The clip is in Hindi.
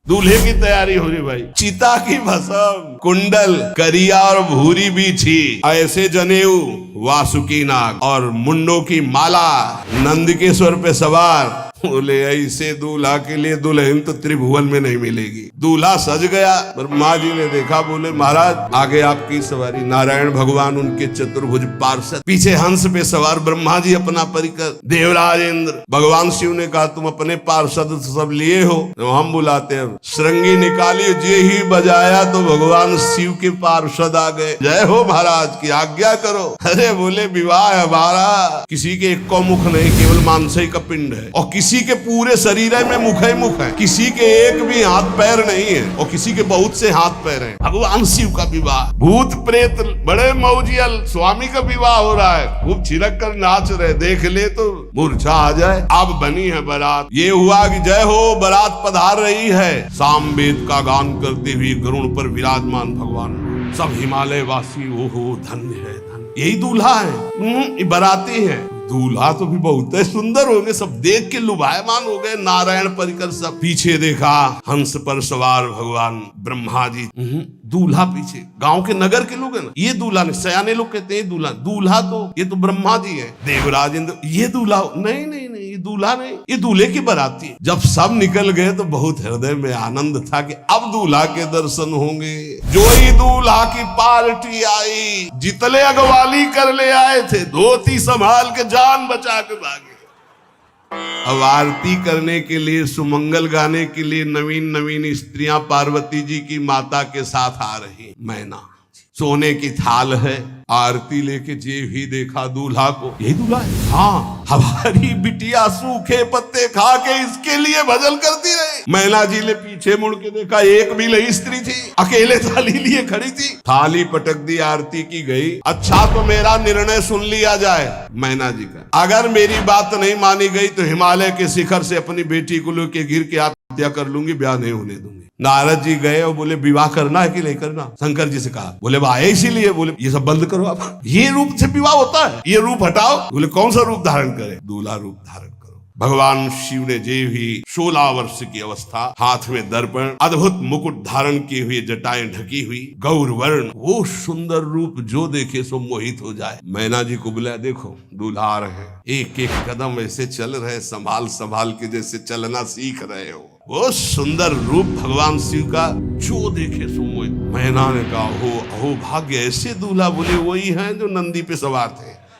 दूल्हे की तैयारी हो रही भाई। चिता की भस्म, कुंडल, करिया और भूरी बीछी, ऐसे जनेऊ, वासुकी नाग और मुंडों की माला, नंदकेश्वर पे सवार। बोले ऐसे दूल्हा के लिए दुल्हन तो त्रिभुवन में नहीं मिलेगी। दूल्हा सज गया। ब्रह्मा जी ने देखा, बोले महाराज आगे आपकी सवारी। नारायण भगवान उनके चतुर्भुज पार्षद, पीछे हंस पे सवार ब्रह्मा जी अपना परिकर, देवराज इंद्र। भगवान शिव ने कहा तुम अपने पार्षद सब लिए हो, तो हम बुलाते हैं। श्रृंगी निकाली, जे ही बजाया तो भगवान शिव के पार्षद आ गए। जय हो महाराज की आज्ञा करो। अरे बोले विवाह हमारा किसी के एक को मुख नहीं, केवल मानसई का पिंड है, और किसी के पूरे शरीर में मुख ही मुख है, किसी के एक भी हाथ पैर नहीं है, और किसी के बहुत से हाथ पैर हैं। भगवान शिव का विवाह, भूत प्रेत बड़े मौजियल, स्वामी का विवाह हो रहा है, खूब छिड़क कर नाच रहे, देख ले तो मूर्छा आ जाए। अब बनी है बारात। ये हुआ कि जय हो बारात पधार रही है, सामवेद का गान करते हुए गरुड़ पर विराजमान भगवान। सब हिमालय वासी ओहो धन्य है, धन्य। यही दूल्हा है, बाराती है। दूल्हा तो भी बहुत है सुंदर होंगे, सब देख के लुभायमान हो गए। नारायण परिकर सब। पीछे देखा हंस पर सवार भगवान ब्रह्मा जी, दूल्हा पीछे। गांव के नगर के लोग है ना, ये दूल्हा नहीं, सयाने लोग कहते हैं दूल्हा। दूल्हा तो ये तो ब्रह्मा जी है, देवराज इंद्र। ये दूल्हा नहीं नहीं नहीं, ये दूल्हा नहीं, ये दूल्हे की बाराती है। जब सब निकल गए तो बहुत हृदय में आनंद था कि अब दूल्हा के दर्शन होंगे। जो ही दूल्हा की पार्टी आई, जितने अगवाली कर ले आए थे, धोती संभाल के जान बचा के भागे। अब आरती करने के लिए, सुमंगल गाने के लिए नवीन नवीन स्त्रियां पार्वती जी की माता के साथ आ रही। मैना सोने की थाल है, आरती लेके जे ही देखा दूल्हा को, यही दूल्हा है। हाँ, हमारी बिटिया सूखे पत्ते खा के इसके लिए भजन करती रही। मैना जी ने पीछे मुड़ के देखा, एक भी नहीं स्त्री थी, अकेले थाली लिए खड़ी थी। थाली पटक दी, आरती की गई। अच्छा तो मेरा निर्णय सुन लिया जाए मैना जी का, अगर मेरी बात नहीं मानी गई तो हिमालय के शिखर से अपनी बेटी को लेके गिर के आत्महत्या कर लूंगी, ब्याह नहीं होने दूंगी। नारद जी गए और बोले विवाह करना है कि नहीं करना। शंकर जी से कहा, बोले आए इसीलिए। बोले ये सब बंद करो आप, ये रूप से विवाह होता है, ये रूप हटाओ। बोले कौन सा रूप धारण करे? दूल्हा रूप धारण करो। भगवान शिव ने जे भी 16 वर्ष की अवस्था, हाथ में दर्पण, अद्भुत मुकुट धारण किए हुए, जटाएं ढकी हुई, गौर वर्ण, वो सुंदर रूप जो देखे सो मोहित हो जाए। मैना जी को बुलाया, देखो दूल्हा आ रहे हैं, एक एक कदम ऐसे चल रहे, संभाल संभाल के जैसे चलना सीख रहे हो। वो सुंदर रूप भगवान शिव का जो देखे सो मोहित। मैना ने कहा, अहो भाग्य, ऐसे दूल्हा। बोले वही हैं जो नंदी पे सवार थे।